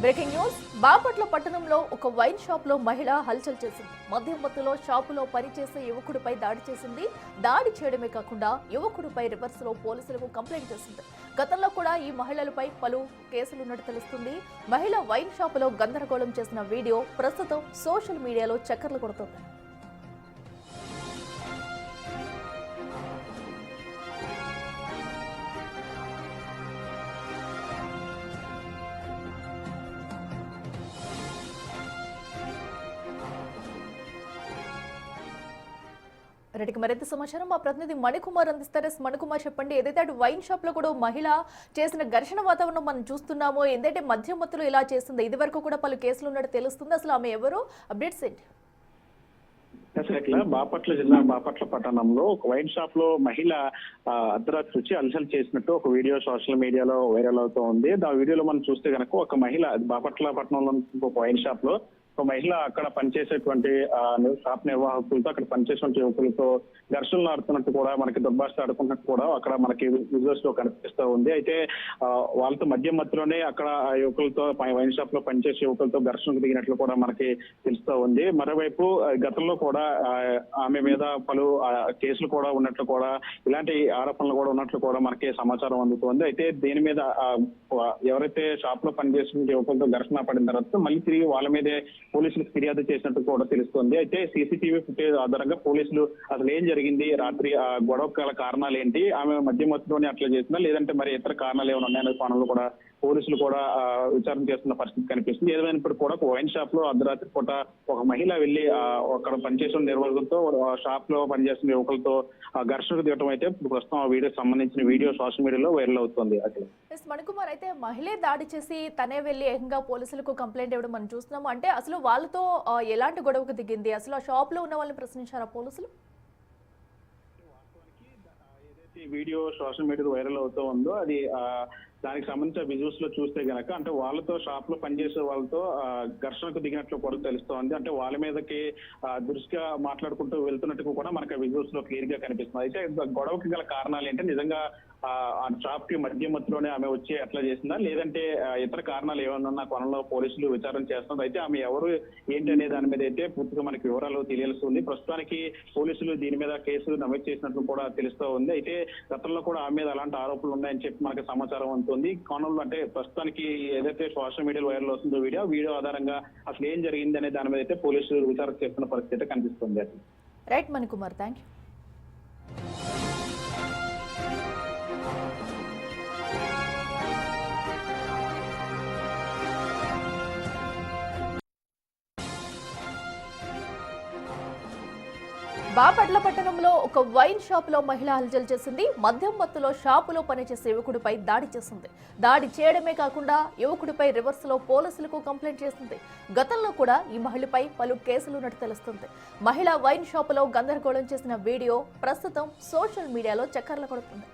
Breaking news. Bapatla పట్టణంలో ఒక wine shop లో మహిళ హల్చల్ చేసింది. మద్యం మత్తులో షాపులో పనిచేసే యువకుడిపై దాడి చేసింది. దాడి చేయడమే కాకుండా యువకుడిపై రివర్స్ లో పోలీసులకు కంప్లైంట్ చేసింది. గతంలో కూడా ఈ మహిళలపై పలు కేసులున్నట్టు తెలుస్తుంది. మహిళ వైన్ షాపులో గందరగోళం చేసిన వీడియో ప్రస్తుతం సోషల్ మీడియాలో చక్కర్లు కొడుతోంది. రెడ్డికి మరింత సమాచారం మా ప్రతినిధి మణికుమార్ అందిస్తారు. మణికుమార్, చెప్పండి, ఏదైతే అటు వైన్ షాప్ లో కూడా మహిళ చేసిన ఘర్షణ వాతావరణం మనం చూస్తున్నామో, ఏంటంటే మద్యం మత్తులో ఇలా చేస్తుంది, ఇది వరకు కూడా పలు కేసులు ఉన్నట్టు తెలుస్తుంది. అసలు ఆమె ఎవరు, అప్డేట్స్ ఏంటి? బాపట్ల జిల్లా బాపట్ల పట్టణంలో ఒక వైన్ షాప్ లో మహిళ అర్ధరాత్రి వచ్చి అల్సల్ చేసినట్టు ఒక వీడియో సోషల్ మీడియాలో వైరల్ అవుతూ ఉంది. ఆ వీడియోలో మనం చూస్తే కనుక ఒక మహిళ బాపట్ల పట్టణంలో ఒక వైన్ షాప్ లో ఒక మహిళ అక్కడ పనిచేసేటువంటి షాప్ నిర్వాహకులతో అక్కడ పనిచేసేటువంటి యువకులతో ఘర్షణలు ఆడుతున్నట్టు కూడా మనకి దుర్భాష ఆడుతున్నట్టు కూడా అక్కడ మనకి విజువల్స్ లో కనిపిస్తూ ఉంది. అయితే వాళ్ళతో మధ్య మధ్యలోనే అక్కడ యువకులతో వైన్ షాప్ లో పనిచేసే యువకులతో ఘర్షణకు దిగినట్లు కూడా మనకి తెలుస్తూ ఉంది. మరోవైపు గతంలో కూడా ఆమె మీద పలు కేసులు కూడా ఉన్నట్లు కూడా, ఇలాంటి ఆరోపణలు కూడా ఉన్నట్లు కూడా మనకి సమాచారం అందుతుంది. అయితే దీని మీద ఎవరైతే షాప్ లో పనిచేసిన యువకులతో ఘర్షణ పడిన తర్వాత మళ్ళీ తిరిగి వాళ్ళ మీదే పోలీసులకు ఫిర్యాదు చేసినట్టు కూడా తెలుస్తోంది. అయితే సీసీటీవీ ఫుటేజ్ ఆధారంగా పోలీసులు అసలు ఏం జరిగింది, రాత్రి ఆ గొడవ గల కారణాలు ఏంటి, ఆమె మధ్య మధ్యలోనే అట్లా చేసిందా లేదంటే మరి ఇతర కారణాలు ఏమైనా ఉన్నాయనే కోణంలో కూడా పోలీసులు కూడా విచారణ చేస్తున్న పరిస్థితి కనిపిస్తుంది. ఏదైనప్పటికీ కూడా వైన్ షాప్ లో అర్ధరాత్రి పూట ఒక మహిళ వెళ్లి అక్కడ పనిచేసిన నిర్వాహకులతో షాప్ లో పనిచేస్తున్న యువకులతో ఘర్షణకు దిగటం అయితే ప్రస్తుతం ఆ వీడియోకి సంబంధించిన వీడియో సోషల్ మీడియాలో వైరల్ అవుతుంది. మణికుమార్, అయితే మహిళే దాడి చేసి తనే వెళ్లి ఏకంగా పోలీసులకు కంప్లైంట్ ఇవ్వడం మనం చూస్తున్నాము. అంటే అసలు వాళ్ళతో ఎలాంటి గొడవకు దిగింది, అసలు ఆ షాప్ లో ఉన్న వాళ్ళని ప్రశ్నించారా పోలీసులు? ఏదైతే వీడియో సోషల్ మీడియాలో వైరల్ అవుతూ ఉందో అది దానికి సంబంధించిన విజువల్స్ లో చూస్తే గనక అంటే వాళ్ళతో షాప్ లో పనిచేసే వాళ్ళతో ఘర్షణకు దిగినట్లు కూడా తెలుస్తోంది. అంటే వాళ్ళ మీదకి దురుసుగా మాట్లాడుకుంటూ వెళ్తున్నట్టు కూడా మనకు విజువల్స్ లో క్లియర్ గా కనిపిస్తుంది. అయితే గొడవకి గల కారణాలు ఏంటంటే నిజంగా ఆ షాప్ కి మధ్య మధ్యలోనే ఆమె వచ్చి అట్లా చేసిందా లేదంటే ఇతర కారణాలు ఏమన్నా కొనలో పోలీసులు విచారణ చేస్తున్నారు. అయితే ఆమె ఎవరు ఏంటి అనే దాని మీద అయితే పూర్తిగా మనకి వివరాలు తెలియాల్సింది. ప్రస్తుతానికి పోలీసులు దీని మీద కేసులు నమోదు చేసినట్లు కూడా తెలుస్తూ ఉంది. అయితే గతంలో కూడా ఆమె మీద అలాంటి ఆరోపణలు ఉన్నాయని చెప్పి మనకి సమాచారం ఉంటుంది. కోణంలో అంటే ప్రస్తుతానికి ఏదైతే సోషల్ మీడియాలో వైరల్ అవుతుందో వీడియో ఆధారంగా అసలు ఏం జరిగింది అనే దాని మీద అయితే పోలీసులు విచారణ చేస్తున్న పరిస్థితి కనిపిస్తుంది. Right Manikumar, thank you. Bapatla పట్టణంలో ఒక వైన్ షాప్ లో మహిళ హల్చల్ చేసింది. మద్యం మత్తులో షాపులో పనిచేసే యువకుడిపై దాడి చేసింది. దాడి చేయడమే కాకుండా యువకుడిపై రివర్స్ లో పోలీసులకు కంప్లైంట్ చేసింది. గతంలో కూడా ఈ మహిళపై పలు కేసులున్నట్టు తెలుస్తుంది. మహిళ వైన్ షాపులో గందరగోళం చేసిన వీడియో ప్రస్తుతం సోషల్ మీడియాలో చక్కర్లు కొడుతుంది.